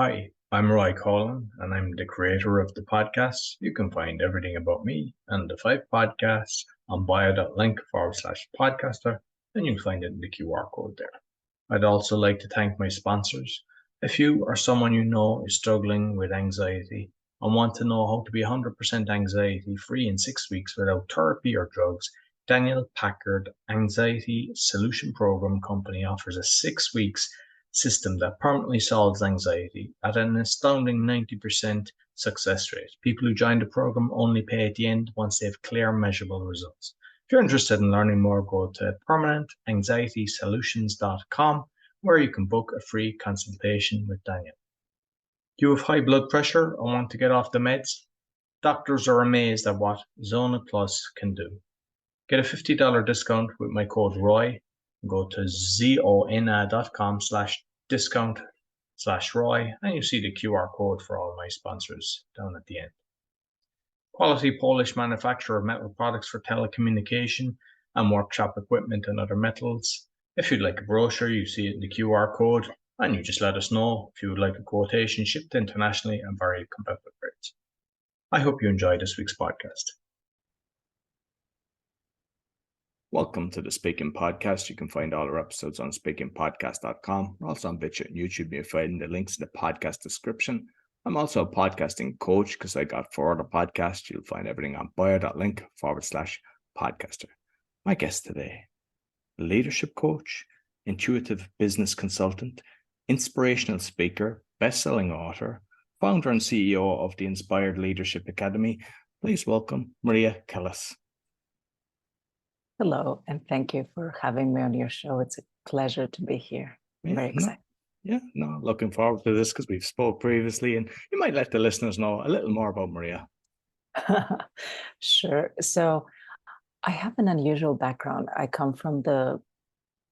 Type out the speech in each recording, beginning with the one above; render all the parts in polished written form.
Hi, I'm Roy Collin, and I'm the creator of the podcast. You can find everything about me and the five podcasts on bio.link/podcaster, and you'll find it in the QR code there. I'd also like to thank my sponsors. If you or someone you know is struggling with anxiety and want to know how to be 100% anxiety free in 6 weeks without therapy or drugs, Daniel Packard Anxiety Solution Program Company offers a 6 weeks system that permanently solves anxiety at an astounding 90% success rate. People who join the program only pay at the end once they have clear, measurable results. If you're interested in learning more, go to permanentanxietysolutions.com where you can book a free consultation with Daniel. Do you have high blood pressure and want to get off the meds? Doctors are amazed at what Zona Plus can do. Get a $50 discount with my code ROY. Go to zona.com/discount/ROY and you see the QR code for all my sponsors down at the end. Quality Polish manufacturer of metal products for telecommunication and workshop equipment and other metals. If you'd like a brochure, you see it in the QR code and you just let us know if you would like a quotation shipped internationally and very competitive rates. I hope you enjoyed this week's podcast. Welcome to the Speaking Podcast. You can find all our episodes on speakingpodcast.com. We're also on BitChute and YouTube. You'll find the links in the podcast description. I'm also a podcasting coach because I got 4 other podcasts. You'll find everything on bio.link/podcaster. My guest today, leadership coach, intuitive business consultant, inspirational speaker, best-selling author, founder and CEO of the Inspired Leadership Academy. Please welcome Maria Kellis. Hello, and thank you for having me on your show. It's a pleasure to be here. I'm very excited. Looking forward to this because we've spoke previously, and you might let the listeners know a little more about Maria. Sure. So I have an unusual background. I come from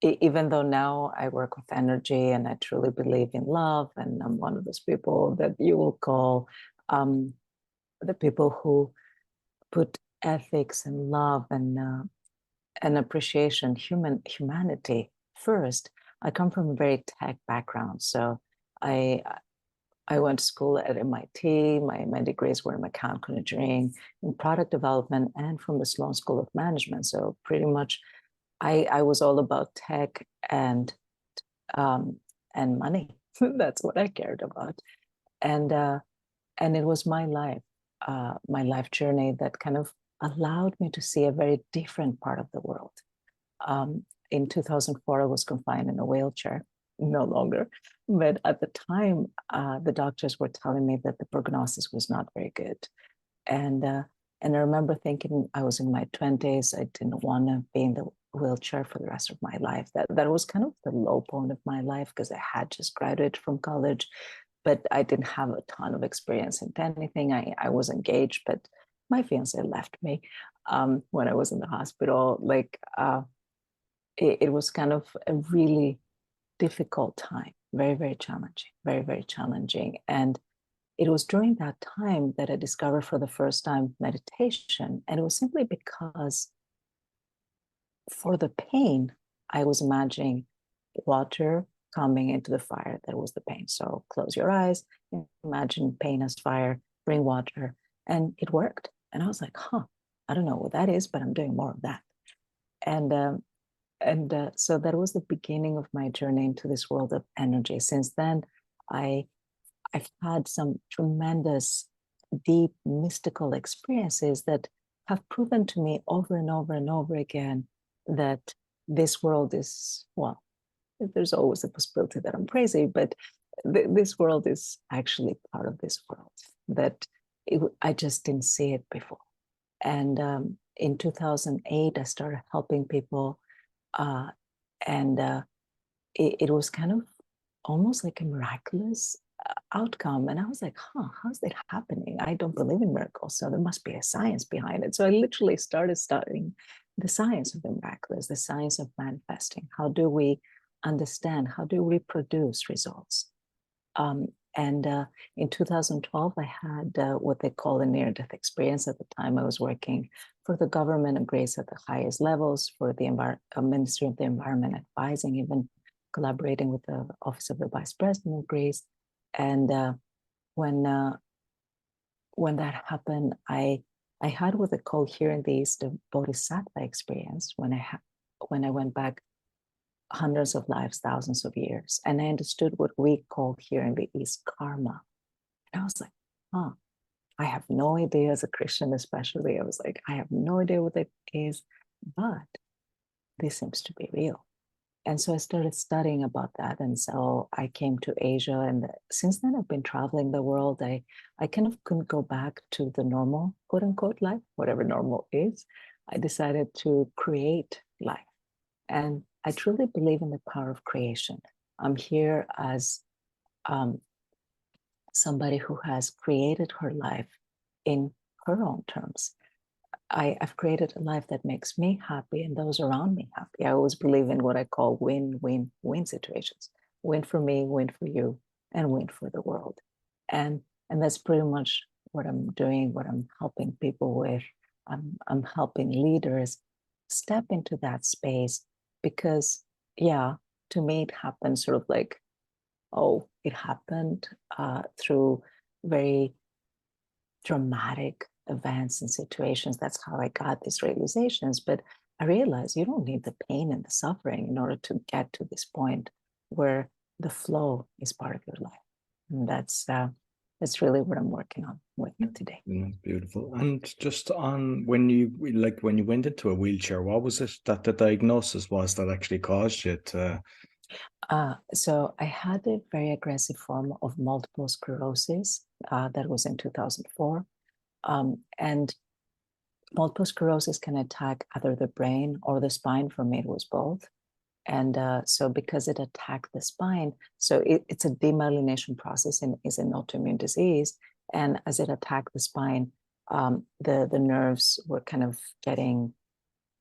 even though now I work with energy and I truly believe in love, and I'm one of those people that you will call the people who put ethics and love and appreciation, humanity first. I come from a very tech background. So I went to school at MIT. My degrees were in mechanical engineering, in product development, and from the Sloan School of Management. So pretty much I was all about tech and money. That's what I cared about. And it was my life journey that kind of allowed me to see a very different part of the world. In 2004, I was confined in a wheelchair, no longer. But at the time, the doctors were telling me that the prognosis was not very good. And I remember thinking I was in my 20s. I didn't want to be in the wheelchair for the rest of my life. That was kind of the low point of my life because I had just graduated from college, but I didn't have a ton of experience in anything. I was engaged, but my fiance left me when I was in the hospital. It was kind of a really difficult time, very, very challenging, very, very challenging. And it was during that time that I discovered for the first time meditation. And it was simply because for the pain, I was imagining water coming into the fire. That was the pain. So close your eyes, imagine pain as fire, bring water, and it worked. And I was like, I don't know what that is, but I'm doing more of that. And so that was the beginning of my journey into this world of energy. Since then, I've had some tremendous, deep, mystical experiences that have proven to me over and over and over again that this world is, well, there's always a possibility that I'm crazy, but this world is actually part of this world, that I just didn't see it before. And in 2008, I started helping people. It was kind of almost like a miraculous outcome. And I was like, how's that happening? I don't believe in miracles, so there must be a science behind it. So I literally started studying the science of the miraculous, the science of manifesting. How do we understand? How do we produce results? In 2012, I had what they call a near-death experience. At the time, I was working for the government of Greece at the highest levels, for the Ministry of the Environment, advising, even collaborating with the Office of the Vice President of Greece. And when that happened, I had what they call here in the East the bodhisattva experience when I went back hundreds of lives, thousands of years, and I understood what we call here in the East karma. And I was like, huh, I have no idea as a Christian, especially. I was like, I have no idea what it is, but this seems to be real. And so I started studying about that. And so I came to Asia. And since then, I've been traveling the world. I kind of couldn't go back to the normal, quote unquote, life, whatever normal is. I decided to create life. And I truly believe in the power of creation. I'm here as somebody who has created her life in her own terms. I've created a life that makes me happy and those around me happy. I always believe in what I call win-win-win situations. Win for me, win for you, and win for the world. And that's pretty much what I'm doing, what I'm helping people with. I'm helping leaders step into that space because, yeah, to me, it happened sort of like, oh, it happened through very dramatic events and situations. That's how I got these realizations. But I realized you don't need the pain and the suffering in order to get to this point where the flow is part of your life. And that's really what I'm working on with today. That's beautiful. And just on when you went into a wheelchair, what was it that the diagnosis was that actually caused you to? So I had a very aggressive form of multiple sclerosis. That was in 2004. And multiple sclerosis can attack either the brain or the spine. For me, it was both. And so because it attacked the spine, so it's a demyelination process and is an autoimmune disease. And as it attacked the spine, the nerves were kind of getting,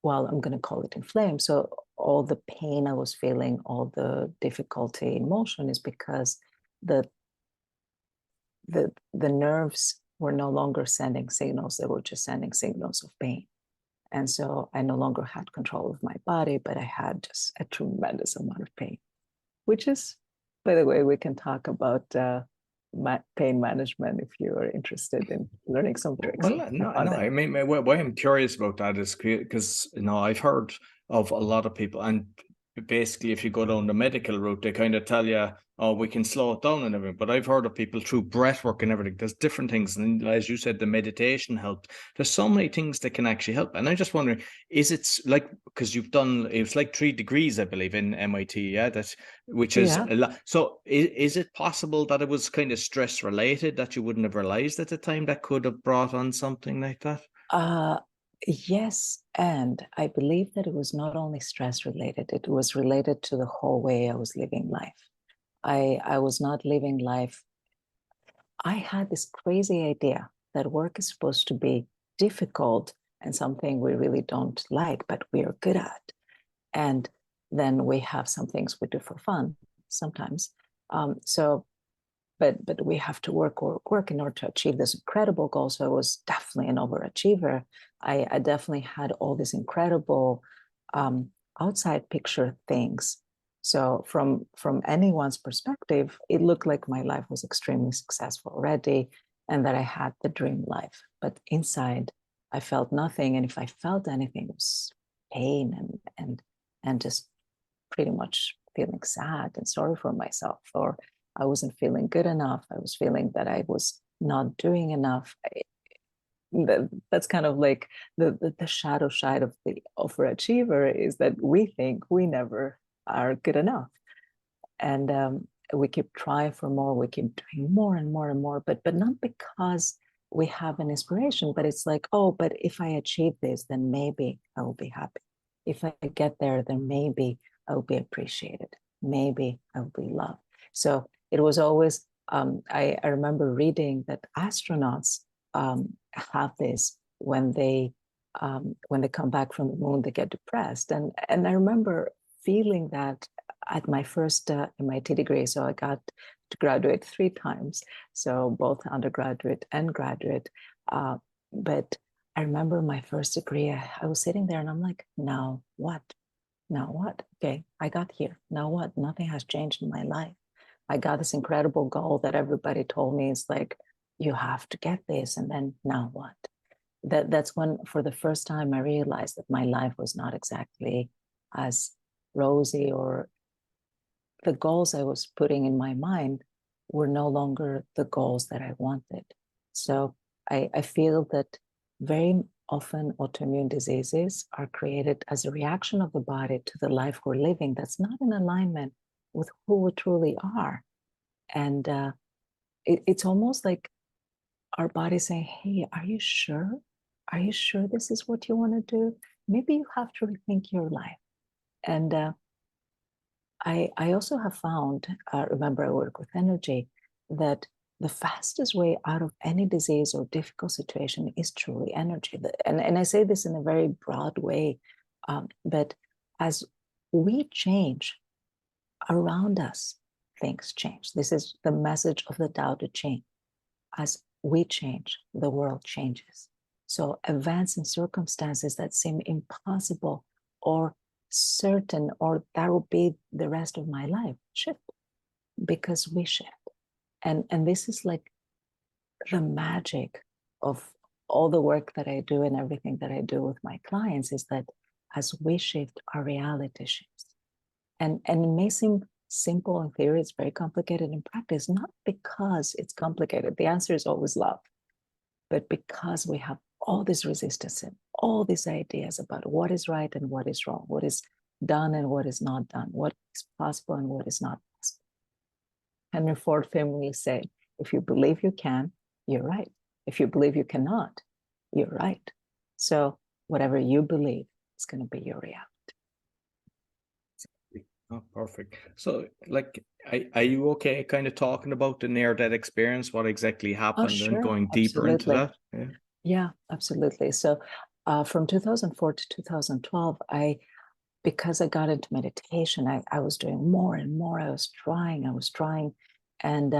well, I'm going to call it inflamed. So all the pain I was feeling, all the difficulty in motion is because the nerves were no longer sending signals. They were just sending signals of pain. And so I no longer had control of my body, but I had just a tremendous amount of pain, which is, by the way, we can talk about pain management if you are interested in learning some tricks. Well, no. I mean, why I'm curious about that is because I've heard of a lot of people, and basically, if you go down the medical route, they kind of tell you, "Oh, we can slow it down and everything." But I've heard of people through breath work and everything. There's different things, and as you said, the meditation helped. There's so many things that can actually help. And I'm just wondering, is it like because you've done? It's like 3 degrees, I believe, in MIT. Yeah, which is a lot. So is it possible that it was kind of stress related that you wouldn't have realized at the time that could have brought on something like that? Yes, and I believe that it was not only stress related, it was related to the whole way I was living life. I was not living life. I had this crazy idea that work is supposed to be difficult and something we really don't like, but we are good at. And then we have some things we do for fun sometimes. But we have to work in order to achieve this incredible goal. So I was definitely an overachiever. I definitely had all these incredible outside picture things. So from anyone's perspective, it looked like my life was extremely successful already and that I had the dream life. But inside, I felt nothing. And if I felt anything, it was pain and just pretty much feeling sad and sorry for myself, or I wasn't feeling good enough. I was feeling that I was not doing enough. That's kind of like the shadow side of the overachiever is that we think we never are good enough. And we keep trying for more. We keep doing more and more and more, but not because we have an inspiration, but it's like, oh, but if I achieve this, then maybe I will be happy. If I get there, then maybe I will be appreciated. Maybe I will be loved. So it was always, I remember reading that astronauts have this when they come back from the moon, they get depressed. And I remember feeling that at my first MIT degree. So I got to graduate 3 times, so both undergraduate and graduate. But I remember my first degree, I was sitting there and I'm like, now what? Now what? Okay, I got here. Now what? Nothing has changed in my life. I got this incredible goal that everybody told me is like, you have to get this, and then now what? That's when, for the first time, I realized that my life was not exactly as rosy, or the goals I was putting in my mind were no longer the goals that I wanted. So I feel that very often autoimmune diseases are created as a reaction of the body to the life we're living that's not in alignment with who we truly are. And it's almost like our body saying, hey, are you sure? Are you sure this is what you want to do? Maybe you have to rethink your life. And I also have found, remember I work with energy, that the fastest way out of any disease or difficult situation is truly energy. And I say this in a very broad way, but as we change around us, things change. This is the message of the Tao Te Ching. As we change, the world changes. So events and circumstances that seem impossible or certain, or that will be the rest of my life, shift because we shift. And this is like the magic of all the work that I do and everything that I do with my clients, is that as we shift, our reality shifts. And it may seem simple in theory, it's very complicated in practice, not because it's complicated. The answer is always love, but because we have all this resistance and all these ideas about what is right and what is wrong, what is done and what is not done, what is possible and what is not possible. Henry Ford famously said, if you believe you can, you're right. If you believe you cannot, you're right. So whatever you believe is going to be your reality. Oh, perfect. So, like, are you okay kind of talking about the near-death experience, what exactly happened, sure, and going deeper into that? Yeah, absolutely. So from 2004 to 2012, because I got into meditation, I was doing more and more. I was trying. And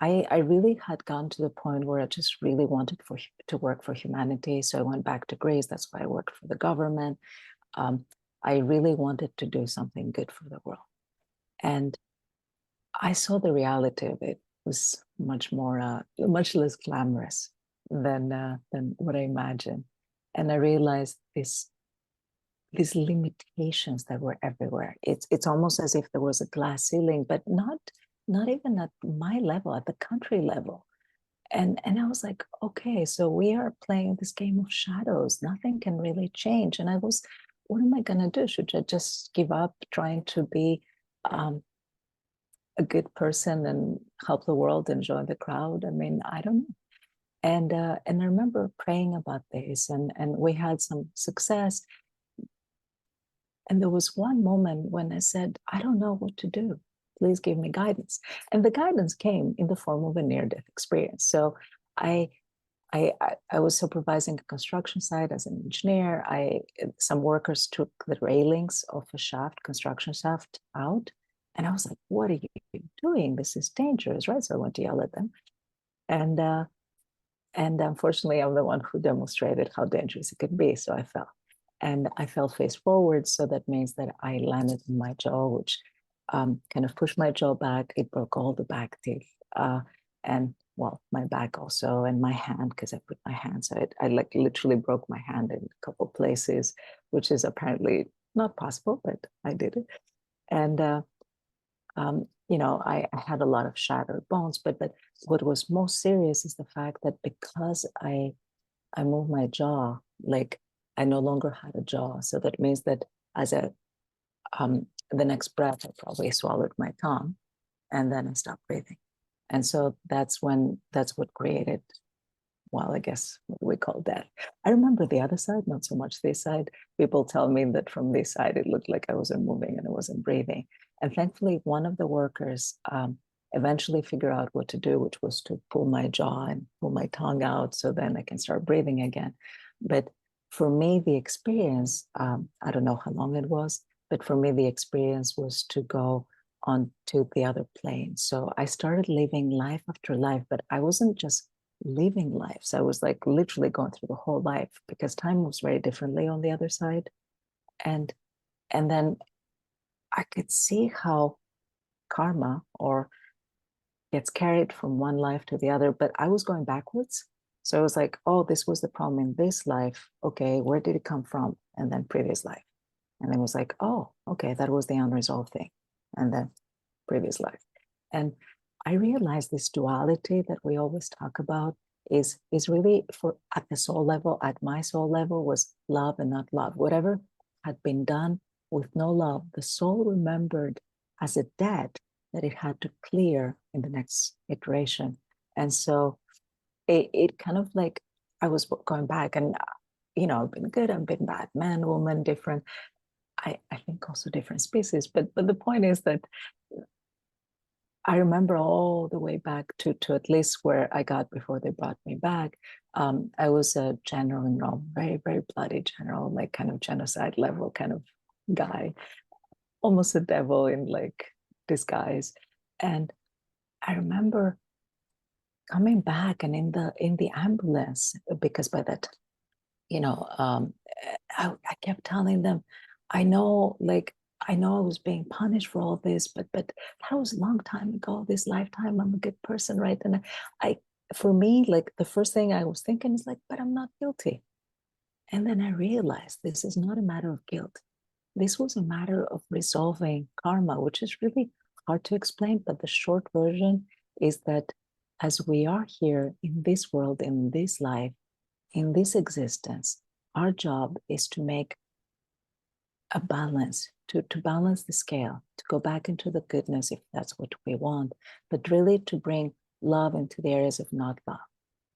I really had gone to the point where I just really wanted to work for humanity. So I went back to Greece. That's why I worked for the government. I really wanted to do something good for the world. And I saw the reality of it was much less glamorous than what I imagined. And I realized these limitations that were everywhere. It's almost as if there was a glass ceiling, but not even at my level, at the country level. And I was like, okay, so we are playing this game of shadows. Nothing can really change. And what am I going to do? Should I just give up trying to be a good person and help the world and join the crowd? I mean, I don't know. And I remember praying about this, and we had some success. And there was one moment when I said, I don't know what to do. Please give me guidance. And the guidance came in the form of a near-death experience. So I was supervising a construction site as an engineer. Some workers took the railings of a construction shaft out. And I was like, what are you doing? This is dangerous, right? So I went to yell at them. And unfortunately, I'm the one who demonstrated how dangerous it could be. So I fell. And I fell face forward. So that means that I landed in my jaw, which kind of pushed my jaw back. It broke all the back teeth. And well, my back also, and my hand, because I put my hand. So I like literally broke my hand in a couple of places, which is apparently not possible, but I did it. And, I had a lot of shattered bones, but what was most serious is the fact that because I moved my jaw, like I no longer had a jaw. So that means that the next breath, I probably swallowed my tongue, and then I stopped breathing. And so that's what created, well, I guess what we call death. I remember the other side, not so much this side. People tell me that from this side, it looked like I wasn't moving and I wasn't breathing. And thankfully, one of the workers eventually figured out what to do, which was to pull my jaw and pull my tongue out so then I can start breathing again. But for me, the experience, I don't know how long it was, but for me, the experience was to go on to the other plane. So I started living life after life, but I wasn't just living life. So I was like literally going through the whole life, because time moves very differently on the other side. And then I could see how karma, or gets carried from one life to the other, but I was going backwards. So I was like, oh, this was the problem in this life. Okay, where did it come from? And then previous life. And then it was like, oh, okay, that was the unresolved thing. And then previous life. And I realized this duality that we always talk about is really for at the soul level, at my soul level, was love and not love. Whatever had been done with no love, the soul remembered as a debt that it had to clear in the next iteration. And so it kind of like I was going back and, I've been good, I've been bad, man, woman, different. I think also different species. But the point is that I remember all the way back to at least where I got before they brought me back. I was a general in Rome, very, very bloody general, like kind of genocide level kind of guy, almost a devil in like disguise. And I remember coming back and in the ambulance, because by that, I kept telling them, I know I was being punished for all this, but that was a long time ago, this lifetime, I'm a good person, right? And for me, like the first thing I was thinking is like, but I'm not guilty. And then I realized this is not a matter of guilt. This was a matter of resolving karma, which is really hard to explain, but the short version is that as we are here in this world, in this life, in this existence, our job is to make a balance, to balance the scale, to go back into the goodness if that's what we want, but really to bring love into the areas of not love.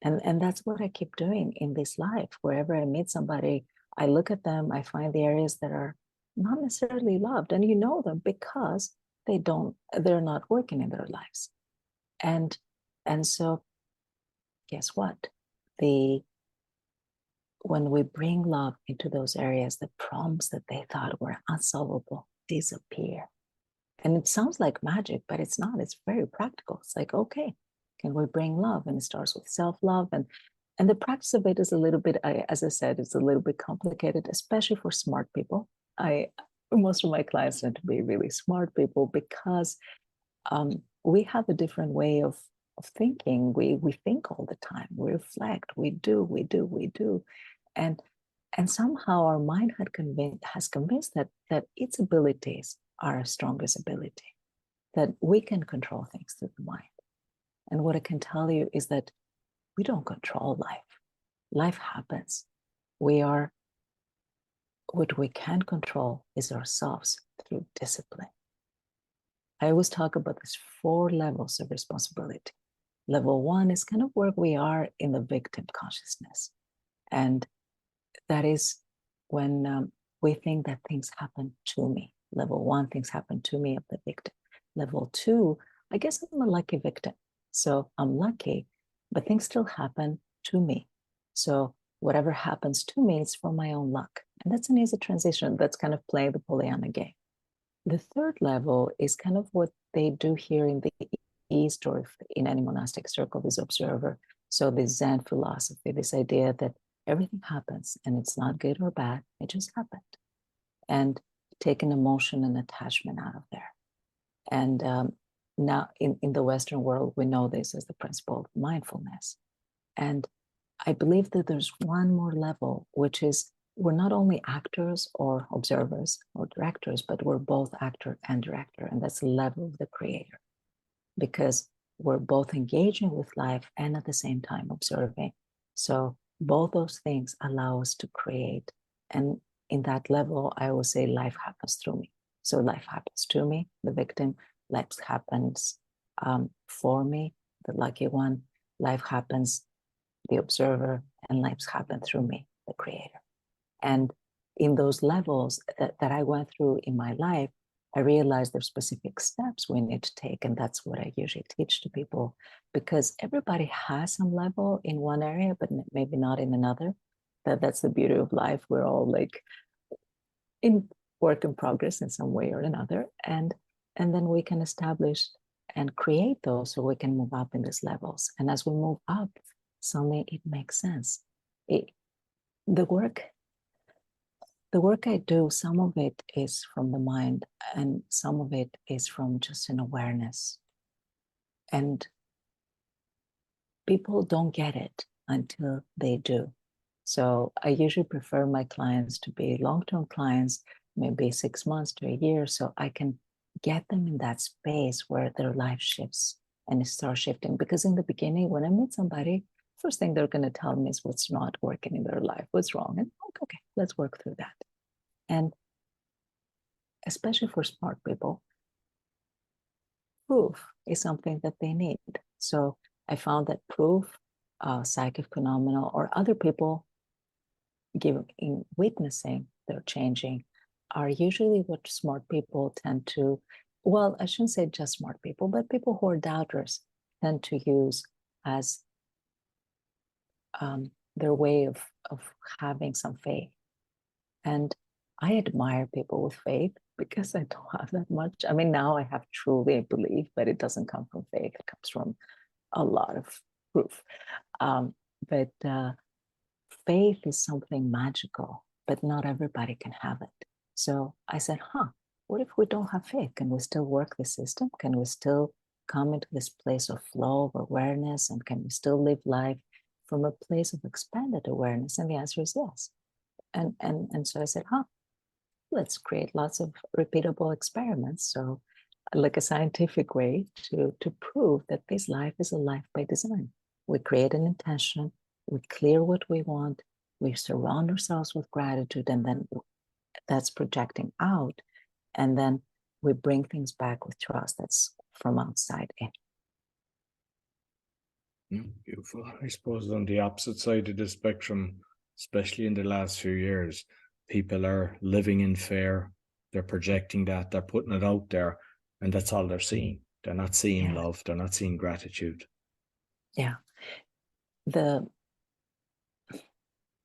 And that's what I keep doing in this life. Wherever I meet somebody, I look at them, I find the areas that are not necessarily loved, and you know them because they're not working in their lives. And so guess what? When we bring love into those areas, the problems that they thought were unsolvable disappear. And it sounds like magic, but it's not. It's very practical. It's like, okay, can we bring love? And it starts with self-love. And the practice of it is a little bit, as I said, it's a little bit complicated, especially for smart people. Most of my clients tend to be really smart people because we have a different way of thinking. We think all the time. We reflect. We do. And somehow our mind has convinced that its abilities are our strongest ability, that we can control things through the mind. And what I can tell you is that we don't control life. Life happens. What we can control is ourselves through discipline. I always talk about these 4 levels of responsibility. Level 1 is kind of where we are in the victim consciousness. And that is when we think that things happen to me. Level 1, things happen to me of the victim. Level 2, I guess I'm a lucky victim. So I'm lucky, but things still happen to me. So whatever happens to me is from my own luck. And that's an easy transition. That's kind of playing the Pollyanna game. The 3rd level is kind of what they do here in the East or in any monastic circle, this observer. So this Zen philosophy, this idea that everything happens and it's not good or bad, it just happened. And take an emotion and attachment out of there. And now in the Western world, we know this as the principle of mindfulness. And I believe that there's one more level, which is we're not only actors or observers or directors, but we're both actor and director. And that's the level of the creator, because we're both engaging with life and at the same time observing. So both those things allow us to create. And in that level, I always say life happens through me. So life happens to me, the victim. Life happens for me, the lucky one. Life happens, the observer, and life happens through me, the creator. And in those levels that I went through in my life, I realized there's specific steps we need to take. And that's what I usually teach to people, because everybody has some level in one area, but maybe not in another. That's the beauty of life. We're all like in work in progress in some way or another. And then we can establish and create those so we can move up in these levels. And as we move up, suddenly it makes sense. The work I do, some of it is from the mind and some of it is from just an awareness. And people don't get it until they do. So I usually prefer my clients to be long-term clients, maybe 6 months to a year, so I can get them in that space where their life shifts and it starts shifting. Because in the beginning, when I meet somebody, first thing they're going to tell me is what's not working in their life, what's wrong. And I'm like, okay, let's work through that. And especially for smart people, proof is something that they need. So I found that proof, psychic phenomena, or other people witnessing they're changing are usually what smart people tend to, well, I shouldn't say just smart people, but people who are doubters tend to use as their way of having some faith. And I admire people with faith because I don't have that much. I mean, now I have truly a belief, but it doesn't come from faith. It comes from a lot of proof. But faith is something magical, but not everybody can have it. So I said, what if we don't have faith? Can we still work the system? Can we still come into this place of flow of awareness? And can we still live life from a place of expanded awareness? And the answer is yes. And so I said, let's create lots of repeatable experiments. So like a scientific way to prove that this life is a life by design. We create an intention, we clear what we want, we surround ourselves with gratitude, and then that's projecting out. And then we bring things back with trust. That's from outside in. Beautiful. I suppose on the opposite side of the spectrum, especially in the last few years, people are living in fear. They're projecting that, they're putting it out there, and that's all they're seeing. They're not seeing love. They're not seeing gratitude. Yeah.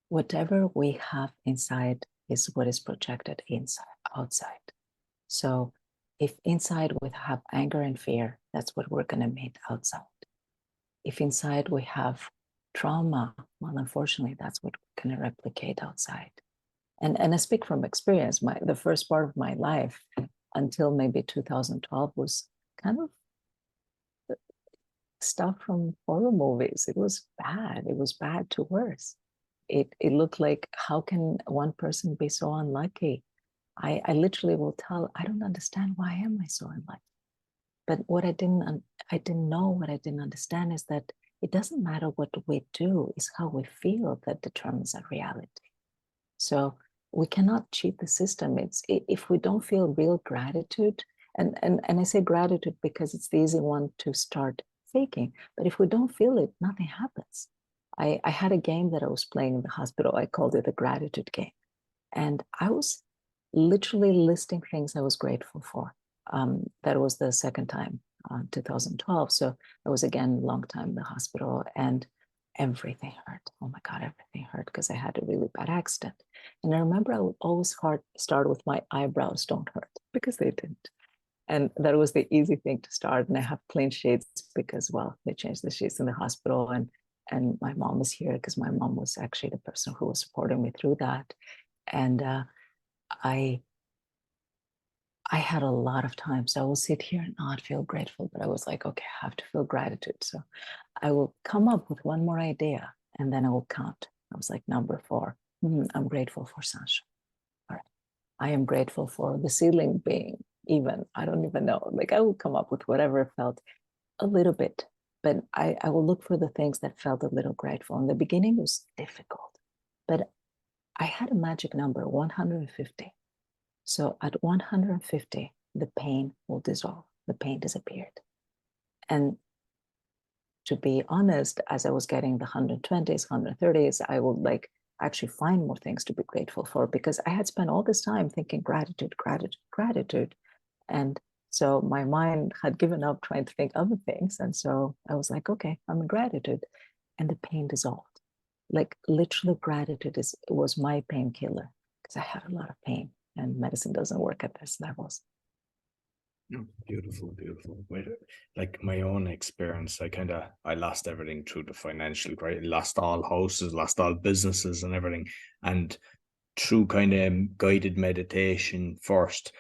Whatever we have inside is what is projected outside. So if inside we have anger and fear, that's what we're going to meet outside. If inside we have trauma, well, unfortunately, that's what we're going to replicate outside. And I speak from experience. The first part of my life until maybe 2012 was kind of stuff from horror movies. It was bad. It was bad to worse. It looked like, how can one person be so unlucky? I literally will tell, I don't understand, why am I so unlucky? But what I didn't know, what I didn't understand is that it doesn't matter what we do, it's how we feel that determines our reality. So we cannot cheat the system. If we don't feel real gratitude, and I say gratitude because it's the easy one to start faking, but if we don't feel it, nothing happens. I had a game that I was playing in the hospital. I called it the gratitude game. And I was literally listing things I was grateful for. That was the second time, 2012. So I was again a long time in the hospital, and everything hurt. Oh my God, everything hurt because I had a really bad accident. And I remember I would always start with my eyebrows don't hurt, because they didn't. And that was the easy thing to start. And I have clean sheets because, well, they changed the sheets in the hospital, and my mom was here because my mom was actually the person who was supporting me through that. And I had a lot of times I will sit here and not feel grateful, but I was like, okay, I have to feel gratitude. So I will come up with one more idea, and then I will count. I was like, number 4, I'm grateful for sunshine. All right. I am grateful for the ceiling being even. I don't even know. Like, I will come up with whatever felt a little bit, but I will look for the things that felt a little grateful. In the beginning, it was difficult, but I had a magic number, 150. So at 150, the pain will dissolve. The pain disappeared. And to be honest, as I was getting the 120s, 130s, I would like actually find more things to be grateful for, because I had spent all this time thinking gratitude, gratitude, gratitude. And so my mind had given up trying to think other things. And so I was like, okay, I'm in gratitude. And the pain dissolved. Like, literally, gratitude was my painkiller, because I had a lot of pain, and medicine doesn't work at these levels. Beautiful, beautiful. Like my own experience, I lost everything through the financial crisis. Lost all houses, lost all businesses and everything. And through kind of guided meditation first,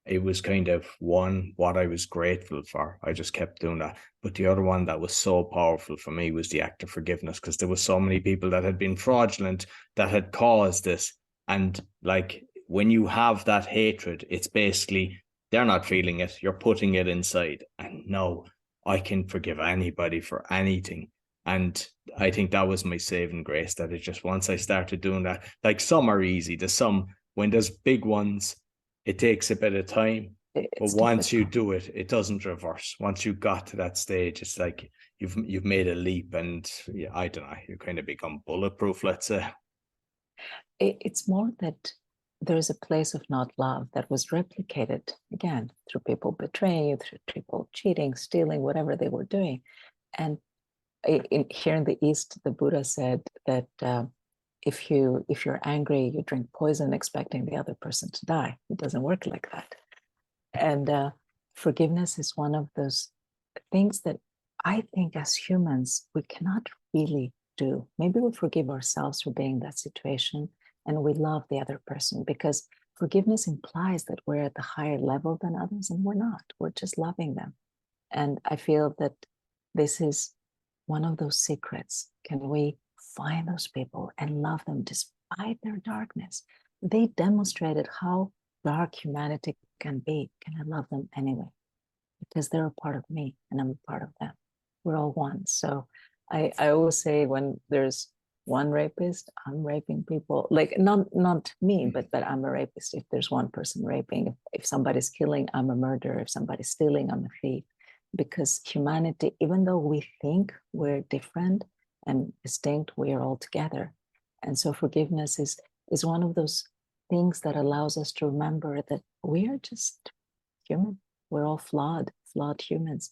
it was kind of one, what I was grateful for. I just kept doing that. But the other one that was so powerful for me was the act of forgiveness, because there was so many people that had been fraudulent, that had caused this. And like, when you have that hatred, it's basically, they're not feeling it, you're putting it inside. And no, I can forgive anybody for anything. And I think that was my saving grace, that it just, once I started doing that, like, some are easy. There's some, when there's big ones, it takes a bit of time. But once you do it, it doesn't reverse. Once you got to that stage, it's like you've made a leap, and yeah, I don't know, you kind of become bulletproof, let's say. It's more that there's a place of not love that was replicated again through people betraying you, through people cheating, stealing, whatever they were doing. And here in the East, the Buddha said that if you're angry, you drink poison expecting the other person to die. It doesn't work like that. And forgiveness is one of those things that I think as humans, we cannot really do. Maybe we forgive ourselves for being in that situation, and we love the other person, because forgiveness implies that we're at the higher level than others, and we're not. We're just loving them. And I feel that this is one of those secrets. Can we find those people and love them despite their darkness? They demonstrated how dark humanity can be. Can I love them anyway? Because they're a part of me and I'm a part of them. We're all one. So I always say, when there's one rapist, I'm raping people. Like, not me, but I'm a rapist. If there's one person raping, if somebody's killing, I'm a murderer. If somebody's stealing, I'm a thief. Because humanity, even though we think we're different and distinct, we are all together. And so forgiveness is one of those things that allows us to remember that we are just human. We're all flawed humans.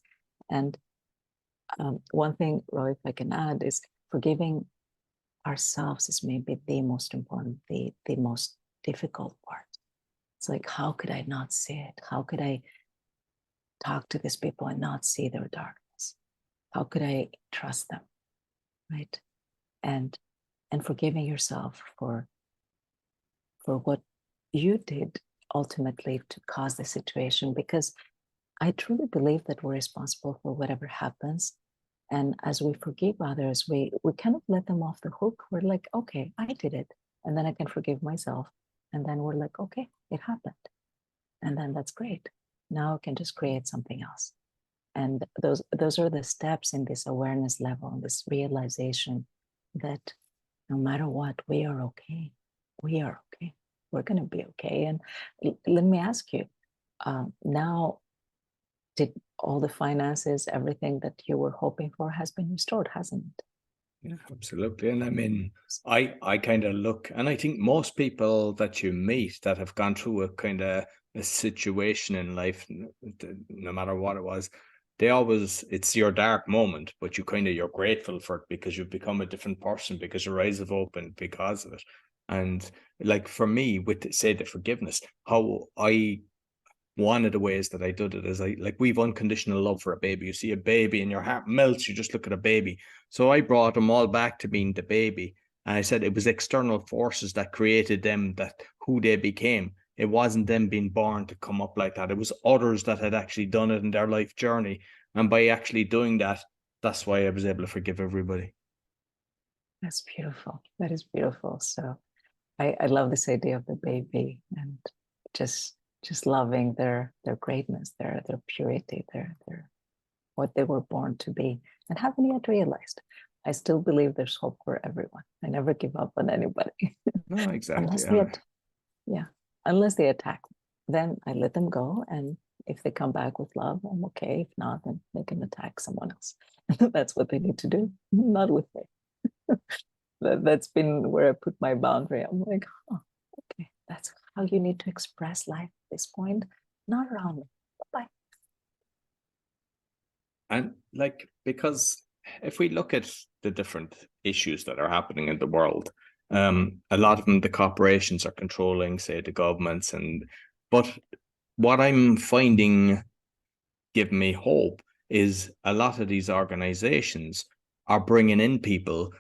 And one thing, Roy, if I can add, is forgiving ourselves is maybe the most important, the most difficult part. It's like, how could I not see it? How could I talk to these people and not see their darkness? How could I trust them, right? And forgiving yourself for what you did ultimately to cause the situation, because I truly believe that we're responsible for whatever happens. And as we forgive others, we kind of let them off the hook. We're like, okay, I did it, and then I can forgive myself. And then we're like, okay, it happened. And then that's great. Now I can just create something else. And those are the steps in this awareness level, this realization that no matter what, we are okay. We are okay. We're going to be okay. And let me ask you, now, did all the finances, everything that you were hoping for has been restored, hasn't it? Yeah, absolutely. And I mean, I kind of look, and I think most people that you meet that have gone through a kind of a situation in life, no matter what it was, they always, it's your dark moment, but you're grateful for it, because you've become a different person, because your eyes have opened because of it. And like, for me, with, say, the forgiveness, how one of the ways that I did it is, we've unconditional love for a baby. You see a baby and your heart melts, you just look at a baby. So I brought them all back to being the baby. And I said it was external forces that created them, that who they became. It wasn't them being born to come up like that. It was others that had actually done it in their life journey. And by actually doing that, that's why I was able to forgive everybody. That's beautiful. That is beautiful. So I love this idea of the baby, and just loving their greatness, their purity, their what they were born to be, and haven't yet realized. I still believe there's hope for everyone. I never give up on anybody. No, exactly. Unless they attack, then I let them go. And if they come back with love, I'm okay. If not, then they can attack someone else. That's what they need to do, not with me. That's been where I put my boundary. I'm like, oh, okay, that's how you need to express life at this point, not around me. Bye. And because if we look at the different issues that are happening in the world, a lot of them, the corporations are controlling, say, the governments, but what I'm finding giving me hope is a lot of these organizations are bringing in people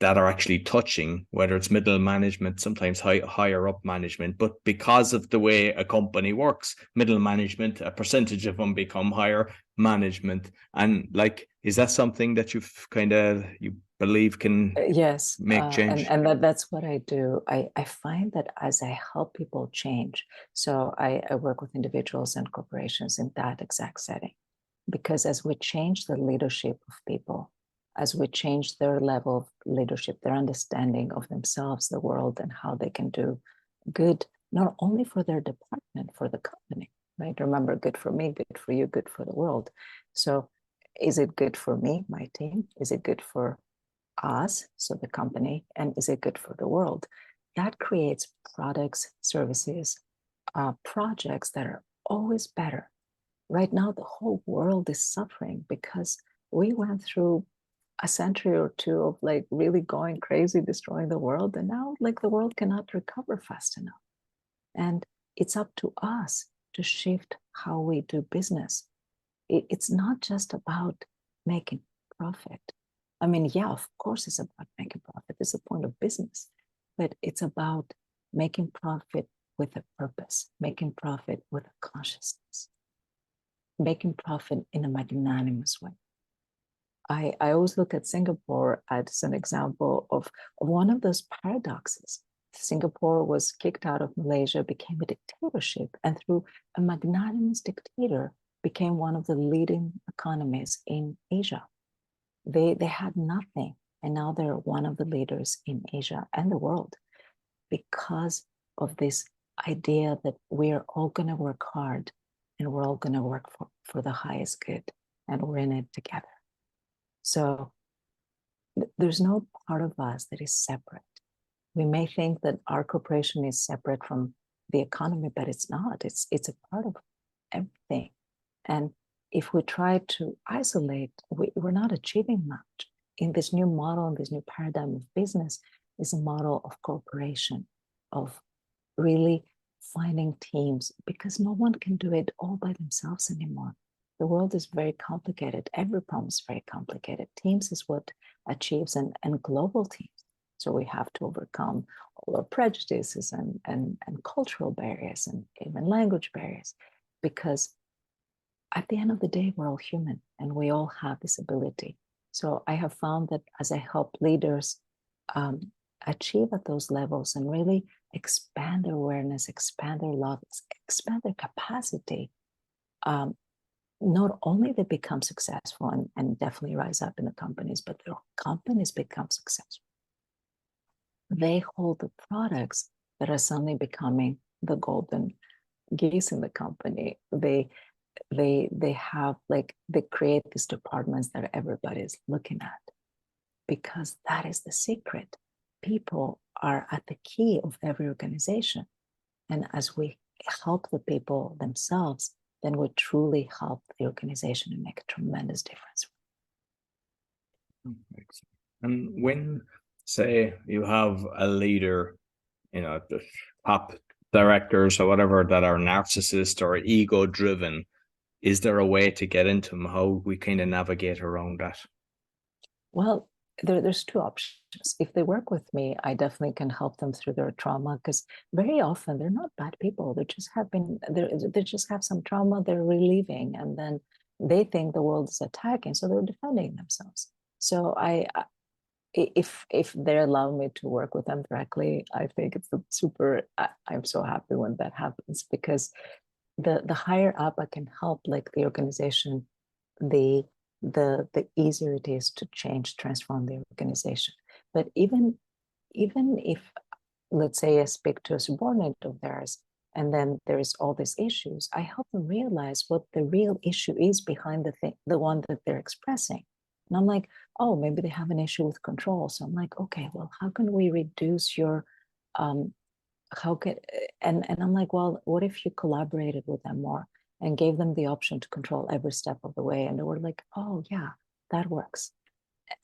that are actually touching, whether it's middle management, sometimes higher up management. But because of the way a company works, middle management, a percentage of them become higher management. And like, is that something that you believe can yes, make change? and that's what I do. I find that as I help people change, so I work with individuals and corporations in that exact setting, because as we change the leadership of people, as we change their level of leadership, their understanding of themselves, the world, and how they can do good, not only for their department, for the company, right? Remember, good for me, good for you, good for the world. So is it good for me, my team? Is it good for us, so the company? And is it good for the world? That creates products, services, projects that are always better. Right now, the whole world is suffering because we went through a century or two of like really going crazy, destroying the world. And now like the world cannot recover fast enough. And it's up to us to shift how we do business. It's not just about making profit. I mean, yeah, of course it's about making profit. It's the point of business, but it's about making profit with a purpose, making profit with a consciousness, making profit in a magnanimous way. I always look at Singapore as an example of one of those paradoxes. Singapore was kicked out of Malaysia, became a dictatorship, and through a magnanimous dictator, became one of the leading economies in Asia. They had nothing, and now they're one of the leaders in Asia and the world because of this idea that we're all going to work hard and we're all going to work for the highest good, and we're in it together. So there's no part of us that is separate. We may think that our corporation is separate from the economy, but it's not. It's a part of everything. And if we try to isolate, we're not achieving much. In this new model, in this new paradigm of business, is a model of cooperation, of really finding teams, because no one can do it all by themselves anymore. The world is very complicated. Every problem is very complicated. Teams is what achieves, and global teams. So we have to overcome all our prejudices and cultural barriers and even language barriers, because at the end of the day, we're all human and we all have this ability. So I have found that as I help leaders achieve at those levels and really expand their awareness, expand their love, expand their capacity, not only they become successful and definitely rise up in the companies, but their companies become successful. They hold the products that are suddenly becoming the golden geese in the company. They have they create these departments that everybody's looking at, because that is the secret. People are at the key of every organization. And as we help the people themselves, then we truly help the organization and make a tremendous difference. And when, say, you have a leader, the top directors or whatever that are narcissist or ego driven, is there a way to get into them? How we kind of navigate around that? Well, there's two options. If they work with me, I definitely can help them through their trauma, because very often they're not bad people. They just they just have some trauma they're relieving, and then they think the world is attacking, so they're defending themselves. So if they allow me to work with them directly, I think it's super. I'm so happy when that happens, because the higher up I can help, like the organization, the easier it is to change, transform the organization. But even if, let's say, I speak to a subordinate of theirs, and then there's all these issues, I help them realize what the real issue is behind the one that they're expressing. And I'm like, oh, maybe they have an issue with control. So I'm like, okay, well, how can we reduce your and I'm like, well, what if you collaborated with them more and gave them the option to control every step of the way? And they were like, oh yeah, that works.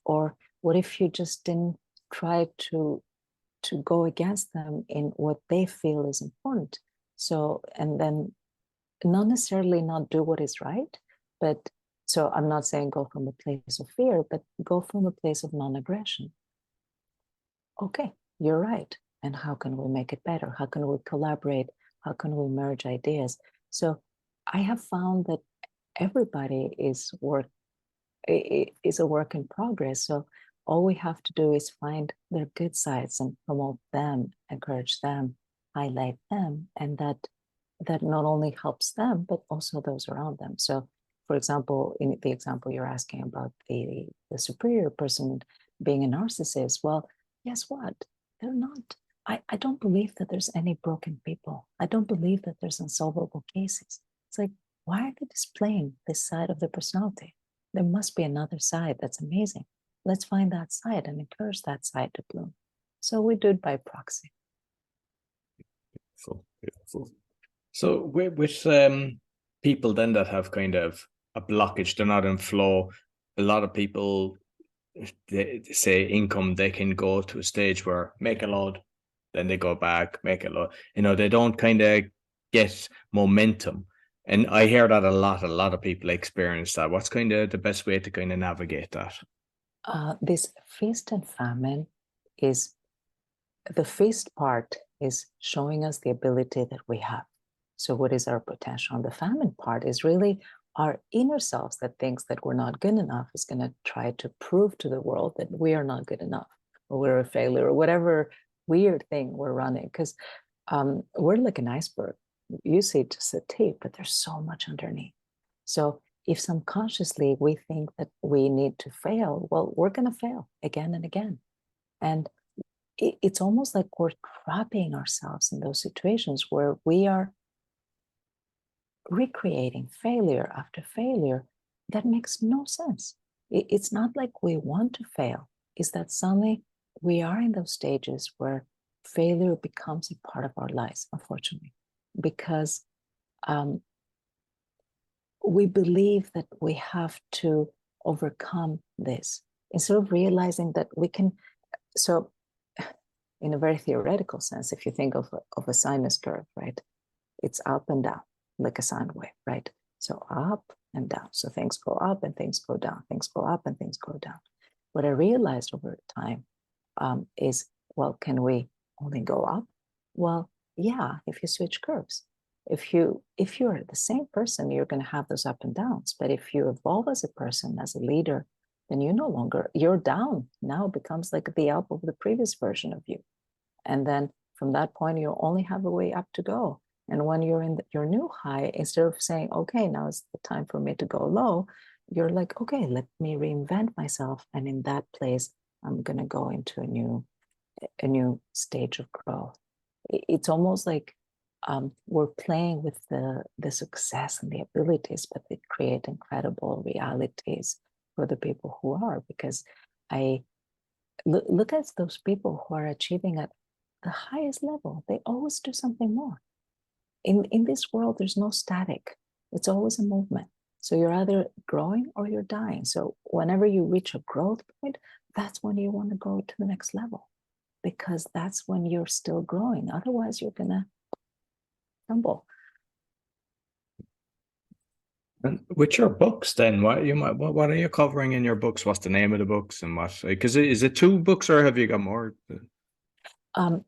Or what if you just didn't try to go against them in what they feel is important? So, and then not necessarily not do what is right, but so I'm not saying go from a place of fear, but go from a place of non-aggression. okay, you're right. And how can we make it better? How can we collaborate? How can we merge ideas? So I have found that everybody is is a work in progress. So all we have to do is find their good sides and promote them, encourage them, highlight them, and that not only helps them but also those around them. So, for example, in the example you're asking about the superior person being a narcissist, well, guess what? They're not. I don't believe that there's any broken people. I don't believe that there's unsolvable cases. It's like, why are they displaying this side of their personality? There must be another side that's amazing. Let's find that side and encourage that side to bloom. So we do it by proxy. Beautiful, beautiful. So with people then that have kind of a blockage, they're not in flow. A lot of people, they say income, they can go to a stage where make a load, then they go back, make a load. They don't kind of get momentum. And I hear that a lot. A lot of people experience that. What's kind of the best way to kind of navigate that? This feast and famine is the feast part is showing us the ability that we have. So, what is our potential? And the famine part is really our inner selves that thinks that we're not good enough is going to try to prove to the world that we are not good enough or we're a failure or whatever weird thing we're running. Because we're like an iceberg. You see just the tip, but there's so much underneath. So, if subconsciously we think that we need to fail, well, we're going to fail again and again. And it's almost like we're trapping ourselves in those situations where we are recreating failure after failure. That makes no sense. It's not like we want to fail. It's that suddenly we are in those stages where failure becomes a part of our lives, unfortunately, because we believe that we have to overcome this instead of realizing that we can. So in a very theoretical sense, if you think of a sinus curve, right? It's up and down, like a sine wave, right? So up and down. So things go up and things go down. Things go up and things go down. What I realized over time is, well, can we only go up? Well, yeah, if you switch curves. If you're the same person, you're going to have those up and downs. But if you evolve as a person, as a leader, then your down now becomes like the up of the previous version of you. And then from that point, you only have a way up to go. And when you're in your new high, instead of saying, okay, now it's the time for me to go low, you're like, okay, let me reinvent myself. And in that place, I'm going to go into a new stage of growth. It's almost like we're playing with the success and the abilities, but they create incredible realities for the people who are. Because I look at those people who are achieving at the highest level. They always do something more. In this world, there's no static. It's always a movement. So you're either growing or you're dying. So whenever you reach a growth point, that's when you want to go to the next level, because that's when you're still growing. Otherwise, you're gonna crumble. And with your books, then what are you covering in your books? What's the name of the books and what? Because is it 2 books or have you got more?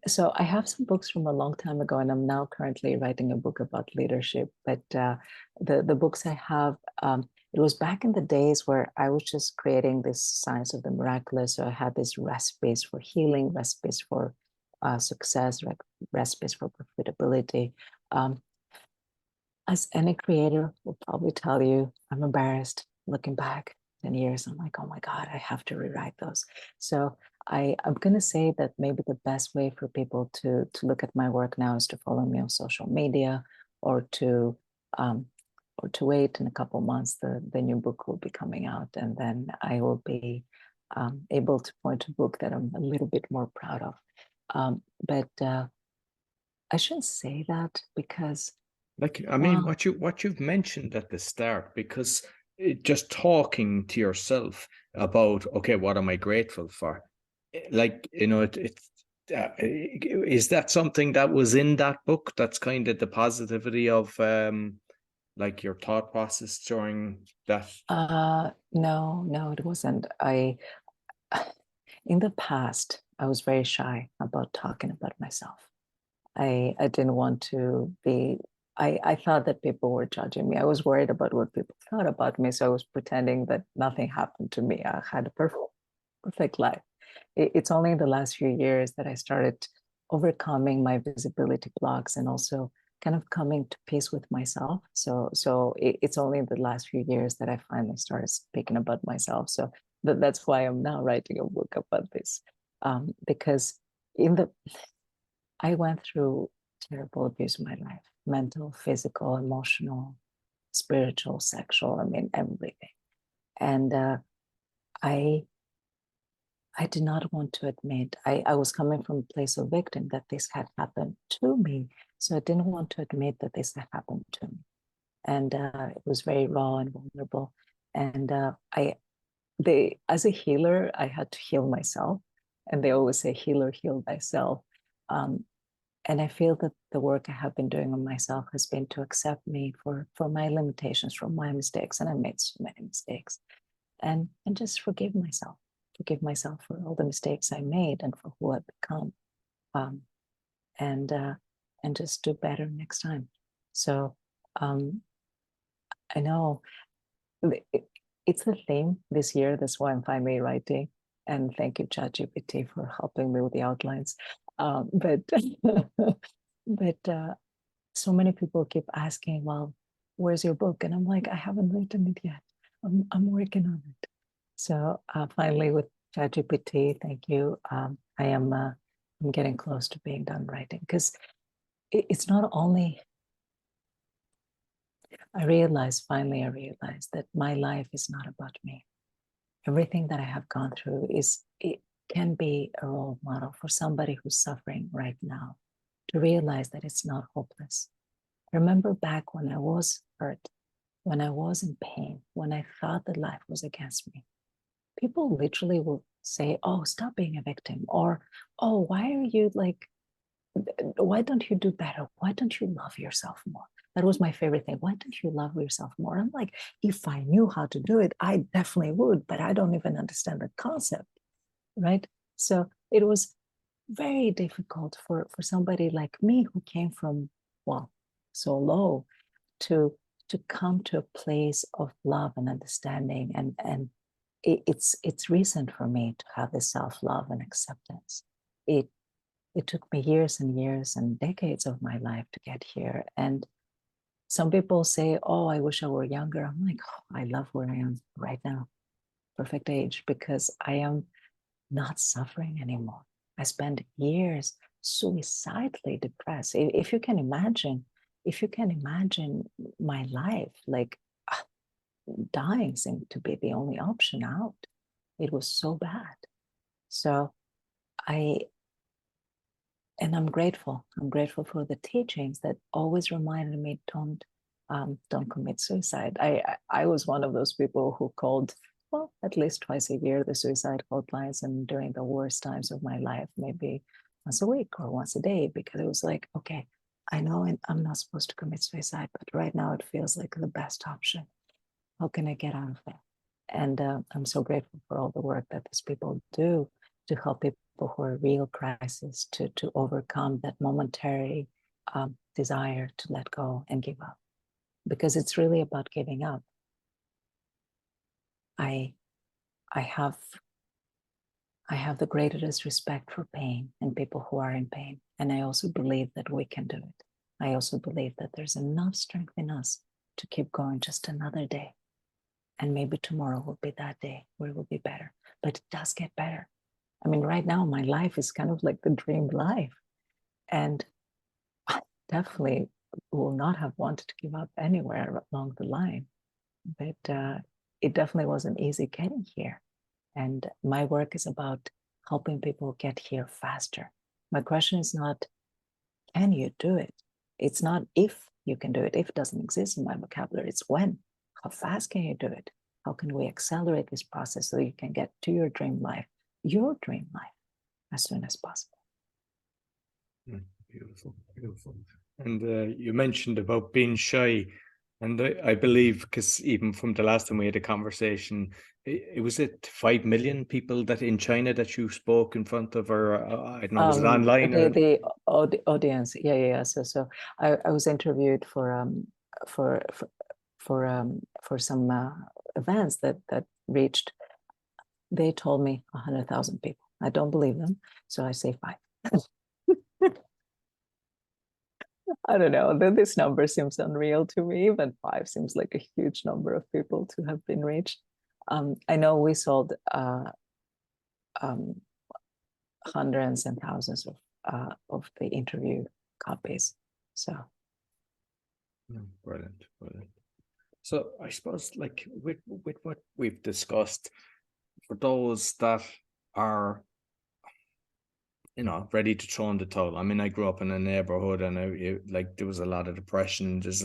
So I have some books from a long time ago, and I'm now currently writing a book about leadership. But the books I have, it was back in the days where I was just creating this science of the miraculous. So I had these recipes for healing, recipes for success, recipes for profitability. As any creator will probably tell you, I'm embarrassed looking back 10 years. I'm like, oh my God, I have to rewrite those. So I'm going to say that maybe the best way for people to look at my work now is to follow me on social media, or to wait in a couple months. The new book will be coming out, and then I will be able to point to a book that I'm a little bit more proud of. But I shouldn't say that because, Like, I mean, what you've mentioned at the start, because just talking to yourself about, okay, what am I grateful for? Like, is that something that was in that book? That's kind of the positivity of like your thought process during that. no, it wasn't. In the past, I was very shy about talking about myself. I didn't want to be, I thought that people were judging me. I was worried about what people thought about me. So I was pretending that nothing happened to me. I had a perfect life. It's only in the last few years that I started overcoming my visibility blocks and also kind of coming to peace with myself. So it's only in the last few years that I finally started speaking about myself. So that's why I'm now writing a book about this, because I went through terrible abuse in my life: mental, physical, emotional, spiritual, sexual. I mean, everything. And I did not want to admit, I was coming from a place of victim, that this had happened to me. So I didn't want to admit that this had happened to me. And it was very raw and vulnerable. And as a healer, I had to heal myself. And they always say, healer, heal thyself. And I feel that the work I have been doing on myself has been to accept me for my limitations, for my mistakes. And I made so many mistakes. And just forgive myself for all the mistakes I made and for who I've become, and just do better next time. So I know it's the theme this year. That's why I'm finally writing. And thank you, ChatGPT, for helping me with the outlines. But so many people keep asking, well, where's your book? And I'm like, I haven't written it yet. I'm working on it. So finally, with ChatGPT, thank you. I'm getting close to being done writing, because it's not only. I realized that my life is not about me. Everything that I have gone through it can be a role model for somebody who's suffering right now, to realize that it's not hopeless. Remember back when I was hurt, when I was in pain, when I thought that life was against me. People literally will say, oh, stop being a victim, or, oh, why don't you do better? Why don't you love yourself more? That was my favorite thing. Why don't you love yourself more? I'm like, if I knew how to do it, I definitely would, but I don't even understand the concept, right? So it was very difficult for somebody like me, who came from, well, so low, to come to a place of love and understanding, and it's recent for me to have this self-love and acceptance. It took me years and years and decades of my life to get here. And some people say, oh, I wish I were younger. I'm like, oh, I love where I am right now. Perfect age, because I am not suffering anymore. I spent years suicidally depressed. If you can imagine my life, like dying seemed to be the only option out. It was so bad. So I'm grateful. I'm grateful for the teachings that always reminded me, don't commit suicide. I was one of those people who called, well, at least twice a year, the suicide hotlines, and during the worst times of my life, maybe once a week or once a day, because it was like, okay, I know I'm not supposed to commit suicide, but right now it feels like the best option. How can I get out of that? And I'm so grateful for all the work that these people do to help people who are real crisis to overcome that momentary desire to let go and give up, because it's really about giving up. I have the greatest respect for pain and people who are in pain, and I also believe that we can do it. I also believe that there's enough strength in us to keep going just another day, and maybe tomorrow will be that day where it will be better. But it does get better. I mean, right now, my life is kind of like the dream life. And I definitely will not have wanted to give up anywhere along the line. But it definitely wasn't easy getting here. And my work is about helping people get here faster. My question is not, can you do it? It's not if you can do it. If it doesn't exist in my vocabulary, it's when. How fast can you do it? How can we accelerate this process so you can get to your dream life, as soon as possible? Beautiful, beautiful. And you mentioned about being shy. And I believe, because even from the last time we had a conversation, it was it 5 million people that in China that you spoke in front of, or I don't know, was it online or? The audience, yeah. So I was interviewed for for some events that reached. They told me 100,000 people. I don't believe them, so I say 5. I don't know. This number seems unreal to me, but 5 seems like a huge number of people to have been reached. I know we sold hundreds and thousands of the interview copies. So brilliant. So I suppose, like, with what we've discussed, for those that are, you know, ready to throw in the towel. I mean, I grew up in a neighborhood, and like there was a lot of depression. There's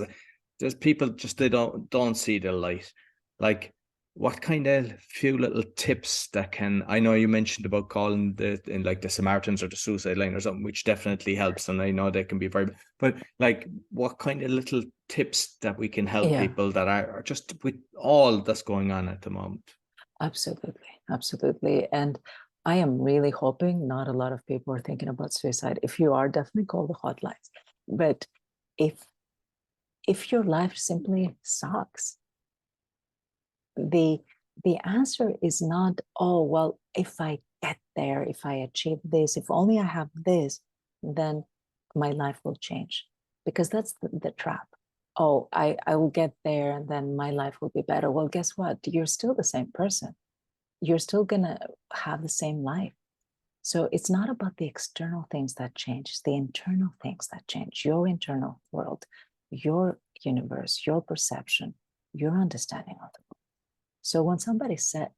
people just, they don't see the light. Like, what kind of few little tips that can, I know you mentioned about calling the Samaritans or the suicide line or something, which definitely helps, and I know they can be very, but like, what kind of little tips that we can help people that are just with all that's going on at the moment? Absolutely. And I am really hoping not a lot of people are thinking about suicide. If you are, definitely call the hotlines. But if your life simply sucks, the answer is not, oh, well, if I get there, if I achieve this, if only I have this, then my life will change. Because that's the trap. Oh, I will get there and then my life will be better. Well, guess what? You're still the same person. You're still going to have the same life. So it's not about the external things that change, it's the internal things that change, your internal world, your universe, your perception, your understanding of the world. So when somebody said,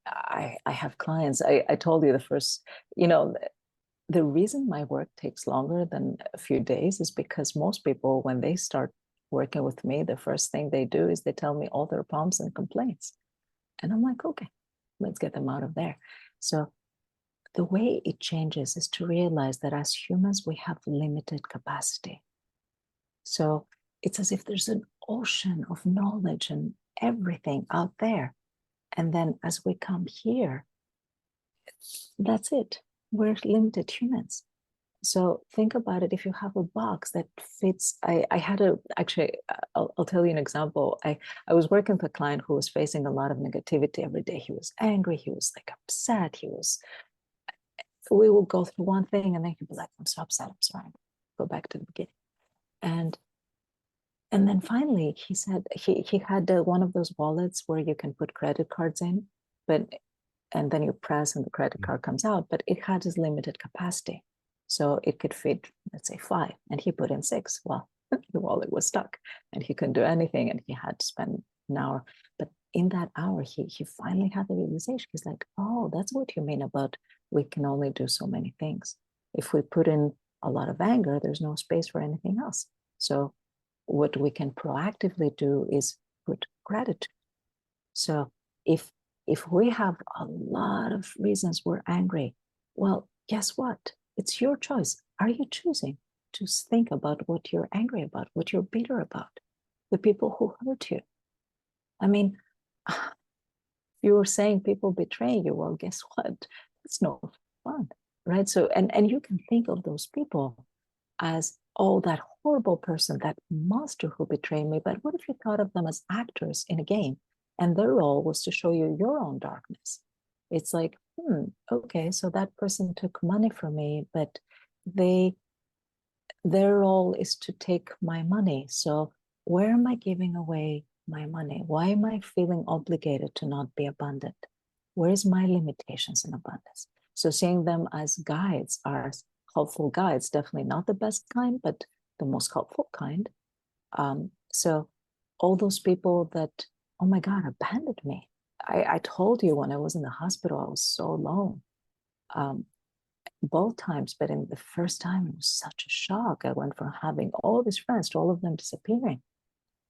I have clients, I told you the first, the reason my work takes longer than a few days is because most people, when they start working with me, the first thing they do is they tell me all their problems and complaints. And I'm like, okay, let's get them out of there. So the way it changes is to realize that as humans, we have limited capacity. So it's as if there's an ocean of knowledge and everything out there. And then as we come here, that's it. We're limited humans. So think about it. If you have a box that fits, I'll tell you an example. I was working with a client who was facing a lot of negativity every day. He was angry. He was like upset. We will go through one thing and then he'd be like, I'm so upset. I'm sorry. Go back to the beginning. And then finally he said he had one of those wallets where you can put credit cards in, and then you press and the credit card comes out, but it had this limited capacity. So it could fit, let's say 5, and he put in 6. Well, the wallet was stuck and he couldn't do anything and he had to spend an hour. But in that hour, he finally had the realization. He's like, oh, that's what you mean about we can only do so many things. If we put in a lot of anger, there's no space for anything else. So what we can proactively do is put gratitude. So if we have a lot of reasons we're angry, well, guess what? It's your choice. Are you choosing to think about what you're angry about, what you're bitter about, the people who hurt you? I mean, you were saying people betray you. Well, guess what? It's no fun, right? So, and you can think of those people as, oh, that horrible person, that monster who betrayed me. But what if you thought of them as actors in a game and their role was to show you your own darkness? It's like, okay, so that person took money from me, but their role is to take my money. So where am I giving away my money? Why am I feeling obligated to not be abundant? Where's my limitations in abundance? So seeing them as guides, are helpful guides, definitely not the best kind, but the most helpful kind. So all those people that, oh my God, abandoned me. I told you when I was in the hospital, I was so alone. Both times, but in the first time, it was such a shock. I went from having all these friends to all of them disappearing.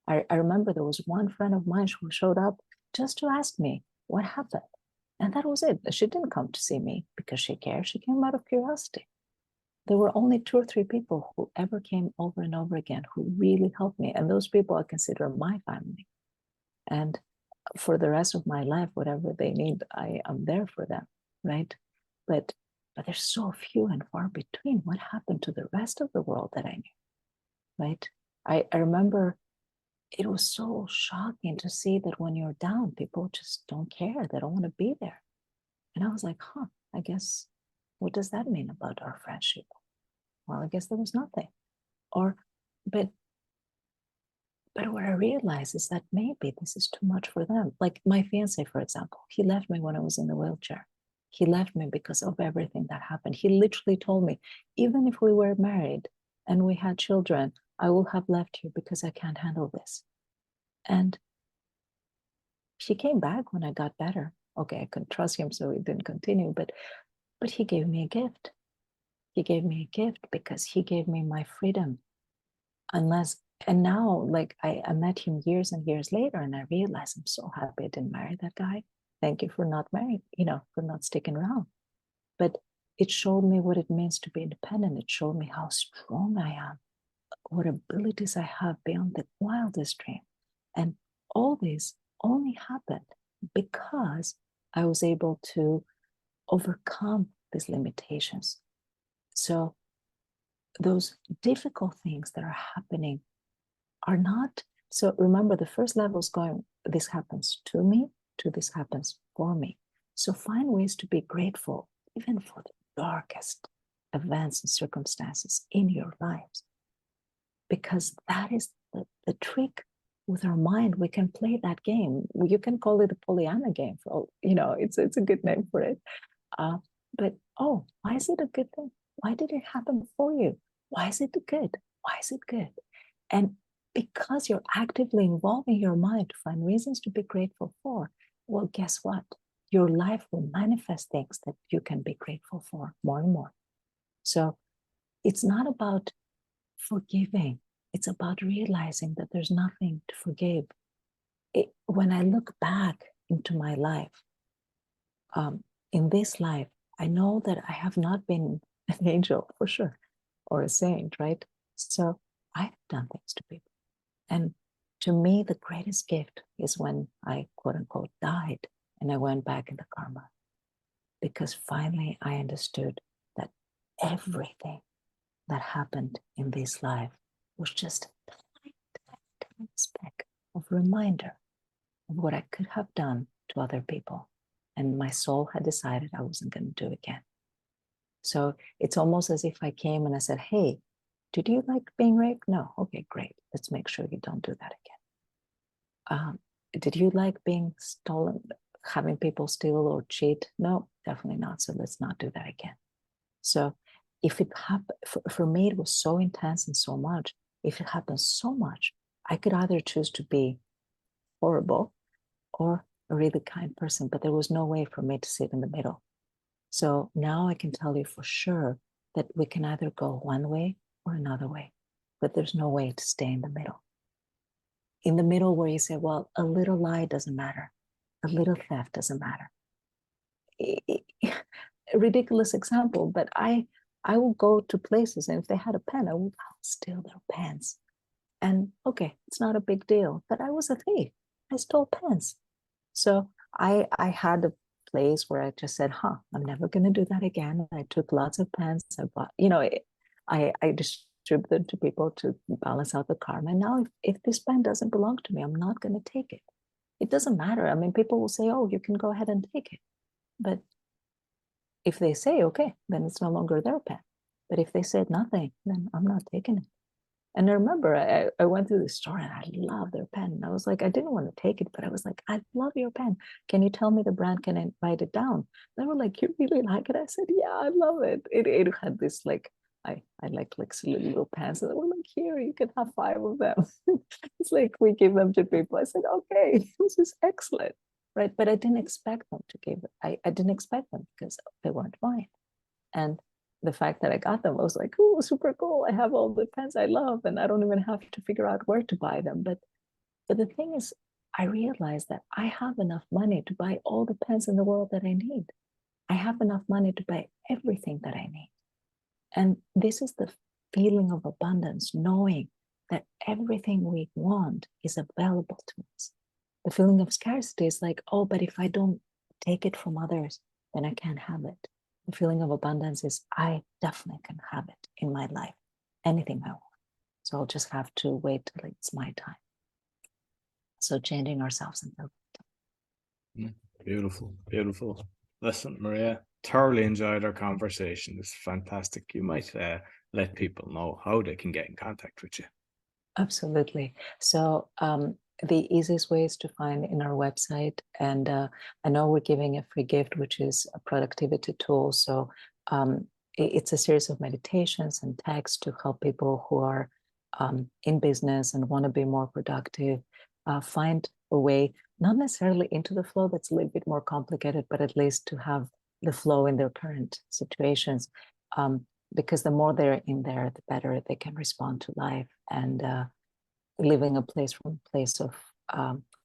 I remember there was one friend of mine who showed up just to ask me what happened. And that was it. She didn't come to see me because she cared. She came out of curiosity. there were only 2 or 3 people who ever came over and over again who really helped me. And those people I consider my family. And for the rest of my life, whatever they need, I am there for them, right? But there's so few and far between. What happened to the rest of the world that I knew, right? I remember it was so shocking to see that when you're down, people just don't care. They don't want to be there. And I was like, I guess, what does that mean about our friendship? Well, I guess there was nothing. But what I realized is that maybe this is too much for them. Like my fiance, for example, he left me when I was in the wheelchair. He left me because of everything that happened. He literally told me, even if we were married and we had children, I will have left you because I can't handle this. And he came back when I got better. Okay, I couldn't trust him, so we didn't continue, but he gave me a gift. He gave me a gift because he gave me my freedom. And now, like I met him years and years later, and I realized I'm so happy I didn't marry that guy. Thank you for not marrying, for not sticking around. But it showed me what it means to be independent. It showed me how strong I am, what abilities I have beyond the wildest dream. And all this only happened because I was able to overcome these limitations. So those difficult things that are happening are not, so remember the first level is going, this happens to me, to this happens for me. So find ways to be grateful, even for the darkest events and circumstances in your lives. Because that is the trick with our mind. We can play that game. You can call it the Pollyanna game. It's a good name for it. But why is it a good thing? Why did it happen for you? Why is it good? Why is it good? And because you're actively involving your mind to find reasons to be grateful for, well, guess what? Your life will manifest things that you can be grateful for more and more. So it's not about forgiving. It's about realizing that there's nothing to forgive. When I look back into my life, in this life, I know that I have not been an angel for sure, or a saint, right? So I've done things to people. And to me, the greatest gift is when I, quote unquote, died and I went back in the karma. Because finally I understood that everything that happened in this life was just a tiny speck of reminder of what I could have done to other people. And my soul had decided I wasn't going to do again. So it's almost as if I came and I said, hey, did you like being raped? No. Okay, great. Let's make sure you don't do that again. Did you like being stolen, having people steal or cheat? No, definitely not. So let's not do that again. So if it happened, for me, it was so intense and so much. If it happens so much, I could either choose to be horrible or a really kind person, but there was no way for me to sit in the middle. So now I can tell you for sure that we can either go one way or another way, but there's no way to stay in the middle. In the middle where you say, well, a little lie doesn't matter. A little theft doesn't matter. A ridiculous example, but I will go to places and if they had a pen, I'll steal their pens. And okay, it's not a big deal, but I was a thief. I stole pens. So I had a place where I just said, I'm never going to do that again. I took lots of pens. I bought, I distributed to people to balance out the karma. And now if this pen doesn't belong to me, I'm not going to take it. It doesn't matter. I mean, people will say, you can go ahead and take it. But if they say, okay, then it's no longer their pen. But if they said nothing, then I'm not taking it. And I remember I went through the store and I loved their pen. And I was like, I didn't want to take it, but I was like, I love your pen. Can you tell me the brand? Can I write it down? They were like, you really like it? I said, yeah, I love it. It had this I like silly little pens. And they were like, here, you can have 5 of them. It's like we give them to people. I said, okay, this is excellent. Right. But I didn't expect them to give it. I didn't expect them because they weren't mine. And the fact that I got them, I was like, oh, super cool. I have all the pens I love and I don't even have to figure out where to buy them. But the thing is, I realized that I have enough money to buy all the pens in the world that I need. I have enough money to buy everything that I need. And this is the feeling of abundance, knowing that everything we want is available to us. The feeling of scarcity is like, oh, but if I don't take it from others, then I can't have it. The feeling of abundance is, I definitely can have it in my life, anything I want. So I'll just have to wait till it's my time. So changing ourselves until. Beautiful, beautiful. Listen, Maria, thoroughly enjoyed our conversation. It's fantastic. You might let people know how they can get in contact with you. Absolutely. So the easiest way is to find in our website. And I know we're giving a free gift, which is a productivity tool. So it's a series of meditations and texts to help people who are in business and want to be more productive, find a way, not necessarily into the flow, that's a little bit more complicated, but at least to have the flow in their current situations. Because the more they're in there, the better they can respond to life and living a place from a place of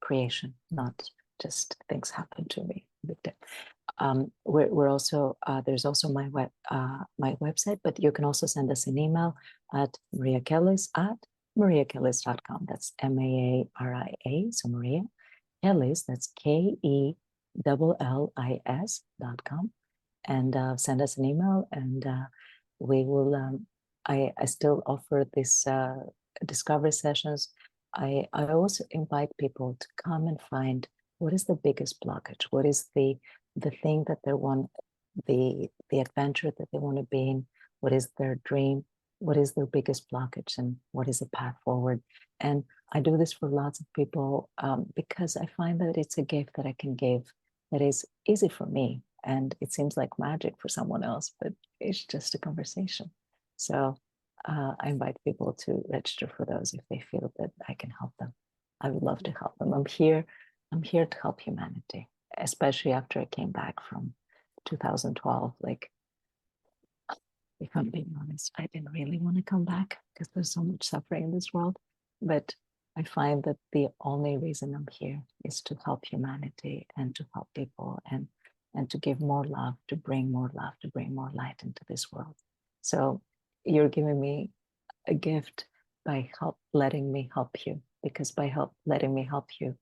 creation, not just things happen to me. We're also there's also my website, but you can also send us an email at mariakellis@mariakellis.com. That's MAARIA, so Maria Kellis, that's KELLIS.com, and send us an email, and we will. I still offer this discovery sessions. I also invite people to come and find what is the biggest blockage, what is the thing that they want, the adventure that they want to be in, what is their dream, what is their biggest blockage, and what is the path forward. And I do this for lots of people because I find that it's a gift that I can give that is easy for me, and it seems like magic for someone else, but it's just a conversation. So I invite people to register for those if they feel that I can help them. I would love to help them. I'm here to help humanity, especially after I came back from 2012. Like, if I'm being honest, I didn't really want to come back because there's so much suffering in this world. But I find that the only reason I'm here is to help humanity and to help people and to give more love, to bring more love, to bring more light into this world. So you're giving me a gift by letting me help you, because by letting me help you,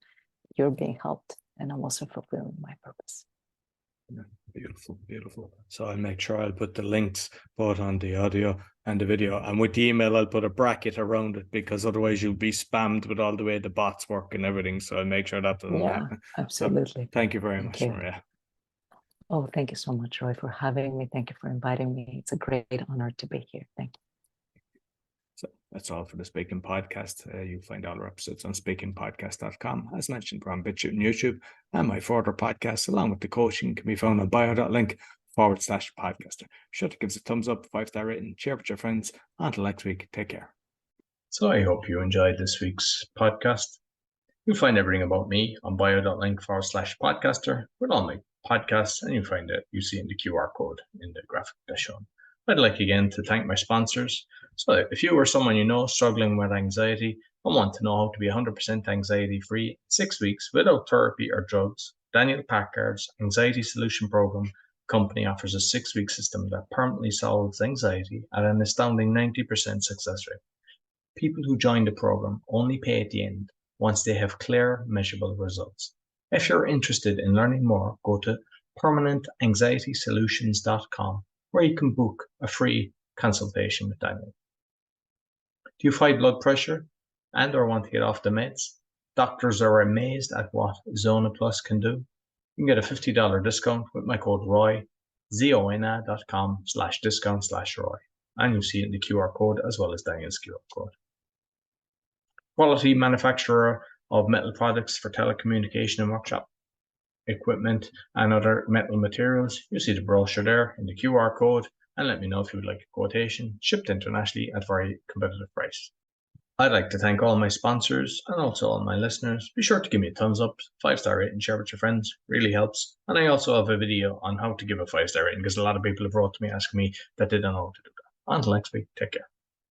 you're being helped, and I'm also fulfilling my purpose. Yeah, beautiful, beautiful. So I'll make sure I'll put the links both on the audio and the video, and with the email I'll put a bracket around it, because otherwise you'll be spammed with all the way the bots work and everything. So I'll make sure that doesn't happen. Absolutely. So thank you very much, Maria. Oh, thank you so much, Roy, for having me. Thank you for inviting me. It's a great honor to be here. Thank you. So that's all for the Speaking Podcast. You'll find all our episodes on speakingpodcast.com. As mentioned, we're on BitChute and YouTube, and my further podcasts, along with the coaching, can be found on bio.link/podcaster. Sure to give us a thumbs up, 5-star rating, share with your friends. Until next week, take care. So I hope you enjoyed this week's podcast. You'll find everything about me on bio.link/podcaster with all my podcasts, and you'll find it, you see in the QR code in the graphic that's shown. I'd like again to thank my sponsors. So if you or someone you know struggling with anxiety and want to know how to be 100% anxiety free in 6 weeks without therapy or drugs, Daniel Packard's Anxiety Solution Program company offers a 6-week system that permanently solves anxiety at an astounding 90% success rate. People who join the program only pay at the end once they have clear, measurable results. If you're interested in learning more, go to permanentanxietysolutions.com, where you can book a free consultation with Daniel. Do you fight blood pressure and or want to get off the meds? Doctors are amazed at what Zona Plus can do. You can get a $50 discount with my code ROY, zona.com/discount/ROY. And you'll see it in the QR code as well as Daniel's QR code. Quality manufacturer of metal products for telecommunication and workshop equipment and other metal materials. You see the brochure there in the QR code, and let me know if you would like a quotation, shipped internationally at very competitive price. I'd like to thank all my sponsors and also all my listeners. Be sure to give me a thumbs up, 5-star rating, share with your friends, really helps. And I also have a video on how to give a 5-star rating, because a lot of people have wrote to me asking me that they don't know how to do that. Until next week, take care.